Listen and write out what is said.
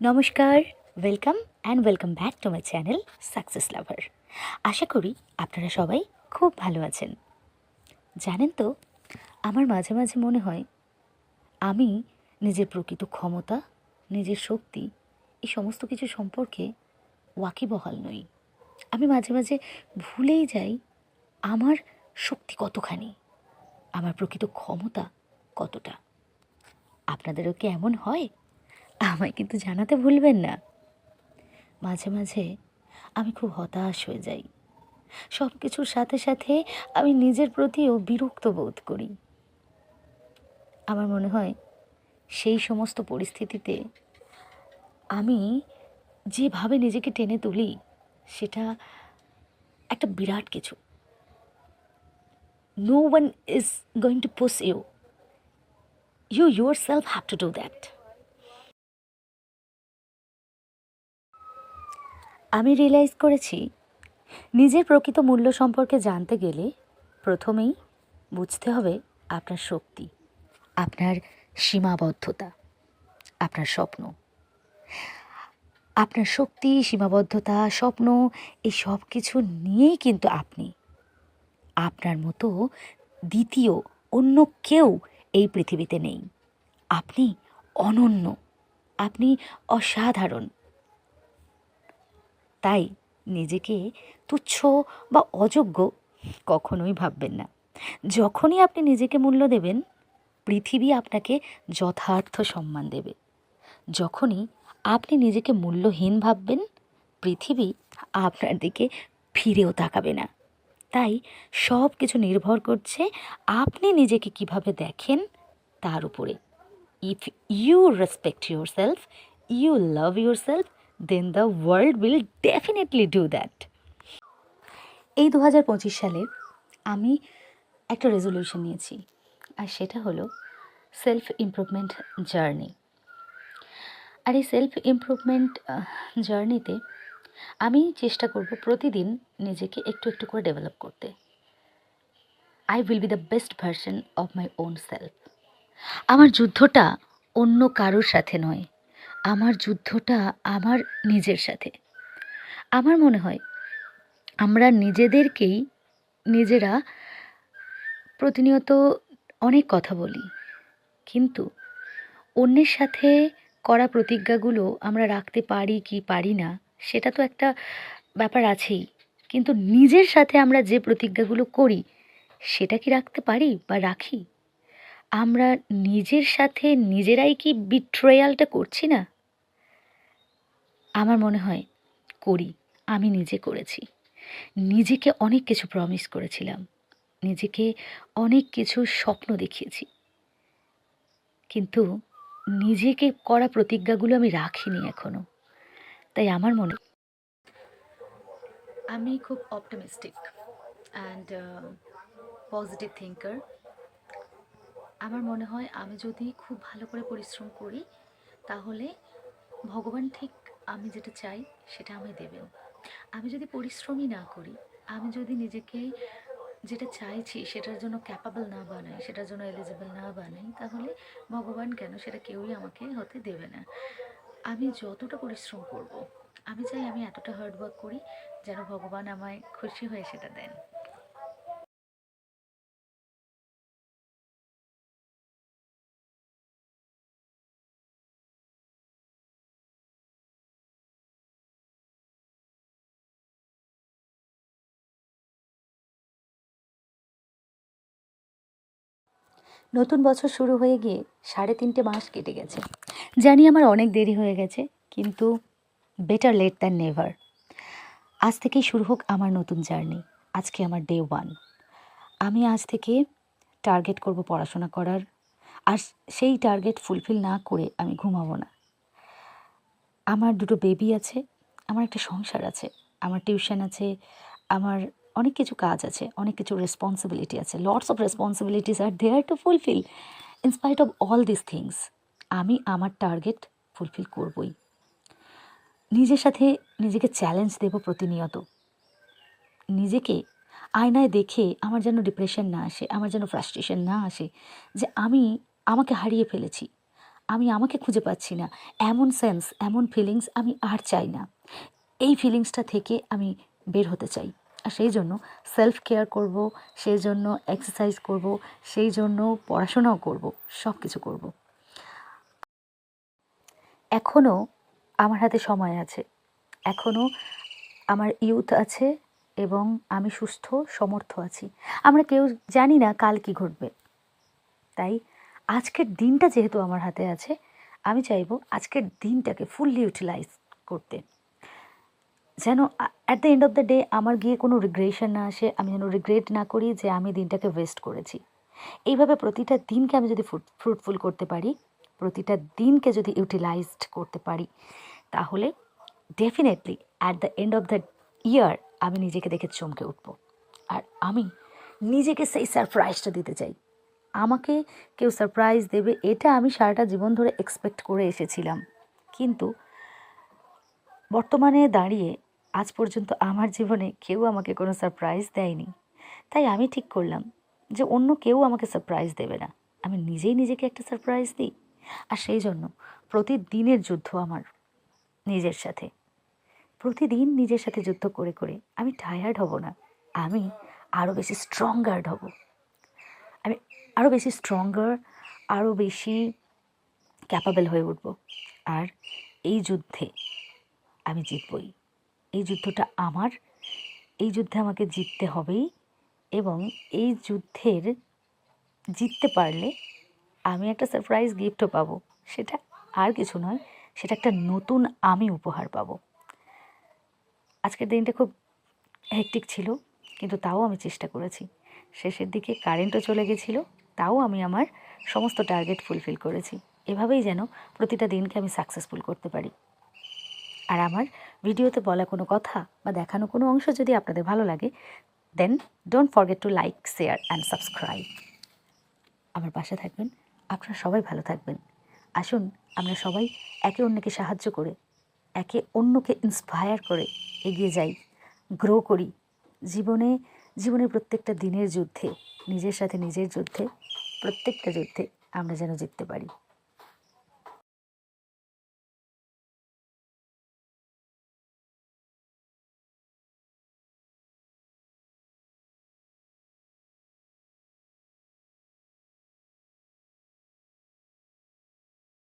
নমস্কার, welcome back to my channel success lover. আশা করি আপনারা সবাই খুব ভালো আছেন। জানেন তো, আমার মাঝে মাঝে মনে হয় আমি নিজের প্রকৃত ক্ষমতা, নিজের শক্তি এই সমস্ত কিছু সম্পর্কে ওয়াকিবহাল নই। আমি মাঝে মাঝে ভুলেই যাই আমার শক্তি কতখানি, আমার প্রকৃত ক্ষমতা কতটা। আপনাদেরও কি এমন হয়? আমায় কিন্তু জানাতে ভুলবেন না। মাঝে মাঝে আমি খুব হতাশ হয়ে যাই। সব কিছুর সাথে সাথে আমি নিজের প্রতিও বিরক্ত বোধ করি। আমার মনে হয় সেই সমস্ত পরিস্থিতিতে আমি যেভাবে নিজেকে টেনে তুলি সেটা একটা বিরাট কিছু। No one is going to push you, you yourself have to do that. আমি রিয়েলাইজ করেছি নিজের প্রকৃত মূল্য সম্পর্কে জানতে গেলে প্রথমেই বুঝতে হবে আপনার শক্তি, আপনার সীমাবদ্ধতা, আপনার স্বপ্ন। আপনার শক্তি, সীমাবদ্ধতা, স্বপ্ন এই সব কিছু নিয়েই কিন্তু আপনি। আপনার মতো দ্বিতীয় অন্য কেউ এই পৃথিবীতে নেই। আপনি অনন্য, আপনি অসাধারণ। তাই নিজেকে তুচ্ছ বা অযোগ্য কখনোই ভাববেন না। যখনই আপনি নিজেকে মূল্য দেবেন, পৃথিবী আপনাকে যথার্থ সম্মান দেবে। যখনই আপনি নিজেকে মূল্যহীন ভাববেন, পৃথিবী আপনার দিকে ফিরেও তাকাবে না। তাই সব কিছু নির্ভর করছে আপনি নিজেকে কিভাবে দেখেন তার উপরে। If you respect yourself, you love yourself, then the world will definitely do that. এই 2025 সালে আমি একটা রেজলিউশন নিয়েছি, আর সেটা হলো সেলফ ইমপ্রুভমেন্ট জার্নি। আর এই সেলফ ইমপ্রুভমেন্ট জার্নিতে আমি চেষ্টা করব প্রতিদিন নিজেকে একটু একটু করে ডেভেলপ করতে। I will be the best version of my own self. আমার যুদ্ধটা অন্য কারোর সাথে নয়, আমার যুদ্ধটা আমার নিজের সাথে। আমার মনে হয় আমরা নিজেদেরকেই নিজেরা প্রতিনিয়ত অনেক কথা বলি, কিন্তু অন্যের সাথে করা প্রতিজ্ঞাগুলো আমরা রাখতে পারি কি পারি না সেটা তো একটা ব্যাপার আছেই। কিন্তু নিজের সাথে আমরা যে প্রতিজ্ঞাগুলো করি সেটা কি রাখতে পারি বা রাখি? আমরা নিজের সাথে নিজেরাই কি বিট্রেয়ালটা করছি না? আমার মনে হয় করি। আমি নিজে করেছি। নিজেকে অনেক কিছু প্রমিস করেছিলাম, নিজেকে অনেক কিছু স্বপ্ন দেখিয়েছি, কিন্তু নিজেকে করা প্রতিজ্ঞাগুলো আমি রাখিনি এখনো। তাই আমার মনে, আমি খুব অপটিমিস্টিক অ্যান্ড পজিটিভ থিঙ্কার। আমার মনে হয় আমি যদি খুব ভালো করে পরিশ্রম করি তাহলে ভগবান ঠিক আমি যেটা চাই সেটা আমায় দেবেন। আমি যদি পরিশ্রমই না করি, আমি যদি নিজেকে যেটা চাইছি সেটার জন্য ক্যাপাবল না বানাই, সেটার জন্য এলিজিবল না বানাই, তাহলে ভগবান কেন সেটা কেউই আমাকে হতে দেবে না। আমি যতটা পরিশ্রম করব, আমি চাই আমি এতটা হার্ডওয়ার্ক করি যেন ভগবান আমায় খুশি হয়ে সেটা দেন। নতুন বছর শুরু হয়ে গিয়ে 3.5 মাস কেটে গেছে। জানি আমার অনেক দেরি হয়ে গেছে, কিন্তু বেটার লেট দ্যান নেভার। আজ থেকেই শুরু হোক আমার নতুন জার্নি। আজকে আমার ডে 1। আমি আজ থেকে টার্গেট করব পড়াশোনা করার, আর সেই টার্গেট ফুলফিল না করে আমি ঘুমাবো না। আমার 2টো বেবি আছে, আমার একটা সংসার আছে, আমার টিউশন আছে, আমার অনেক কিছু কাজ আছে, অনেক কিছু রেসপন্সিবিলিটি আছে। Lots of responsibilities are there to fulfill. Inspite of all this things আমি আমার টার্গেট ফুলফিল করবই। নিজের সাথে নিজেকে চ্যালেঞ্জ দেব প্রতিনিয়ত। নিজেকে আয়নায় দেখে আমার যেন ডিপ্রেশন না আসে, আমার যেন ফ্রাস্ট্রেশন না আসে যে আমি আমাকে হারিয়ে ফেলেছি, আমি আমাকে খুঁজে পাচ্ছি না, এমন সেন্স, এমন ফিলিংস আমি আর চাই না। এই ফিলিংসটা থেকে আমি বের হতে চাই। আর সেই জন্য সেলফ কেয়ার করব, সেই জন্য এক্সারসাইজ করব, সেই জন্য পড়াশোনাও করব, সব কিছু করব। এখনও আমার হাতে সময় আছে, এখনও আমার ইউথ আছে এবং আমি সুস্থ সমর্থ আছি। আমরা কেউ জানি না কাল কি ঘটবে। তাই আজকের দিনটা যেহেতু আমার হাতে আছে, আমি চাইবো আজকের দিনটাকে ফুললি ইউটিলাইজ করতে, যেন at the end of the day আমার গিয়ে কোনো রিগ্রেশন না আসে, আমি যেন রিগ্রেট না করি যে আমি দিনটাকে ওয়েস্ট করেছি। এইভাবে প্রতিটা দিনকে আমি যদি ফ্রুটফুল করতে পারি, প্রতিটা দিনকে যদি ইউটিলাইজড করতে পারি, তাহলে definitely at the end of the year আমি নিজেকে দেখে চমকে উঠব। আর আমি নিজেকে সেই সারপ্রাইজটা দিতে চাই। আমাকে কেউ সারপ্রাইজ দেবে এটা আমি সারাটা জীবন ধরে এক্সপেক্ট করে এসেছিলাম, কিন্তু বর্তমানে দাঁড়িয়ে আজ পর্যন্ত আমার জীবনে কেউ আমাকে কোনো সারপ্রাইজ দেয়নি। তাই আমি ঠিক করলাম যে অন্য কেউ আমাকে সারপ্রাইজ দেবে না, আমি নিজেই নিজেকে একটা সারপ্রাইজ দিই। আর সেই জন্য প্রতিদিনের যুদ্ধ আমার নিজের সাথে, প্রতিদিন নিজের সাথে যুদ্ধ করে করে আমি টায়ার্ড হব না, আমি আরও বেশি স্ট্রঙ্গার্ড হব, আমি আরও বেশি স্ট্রঙ্গার, আরও বেশি ক্যাপাবল হয়ে উঠব। আর এই যুদ্ধে আমি জিতবই। এই যুদ্ধটা আমার, এই যুদ্ধে আমাকে জিততে হবেই। এবং এই যুদ্ধের জিততে পারলে আমি একটা সারপ্রাইজ গিফটও পাবো। সেটা আর কিছু নয়, সেটা একটা নতুন আমি উপহার পাবো। আজকের দিনটা খুব হেক্টিক ছিল, কিন্তু তাও আমি চেষ্টা করেছি। শেষের দিকে কারেন্টও চলে গেছিলো, তাও আমি আমার সমস্ত টার্গেট ফুলফিল করেছি। এভাবেই যেন প্রতিটা দিনকে আমি সাকসেসফুল করতে পারি। আর আমার ভিডিওতে বলা কোনো কথা বা দেখানো কোনো অংশ যদি আপনাদের ভালো লাগে, then don't forget to like, share and subscribe. আমার পাশে থাকবেন, আপনারা সবাই ভালো থাকবেন। আসুন আমরা সবাই একে অন্যকে সাহায্য করে, একে অন্যকে ইন্সপায়ার করে এগিয়ে যাই, গ্রো করি। জীবনের প্রত্যেকটা দিনের যুদ্ধে, নিজের সাথে নিজের যুদ্ধে, প্রত্যেকটা যুদ্ধে আমরা যেন জিততে পারি।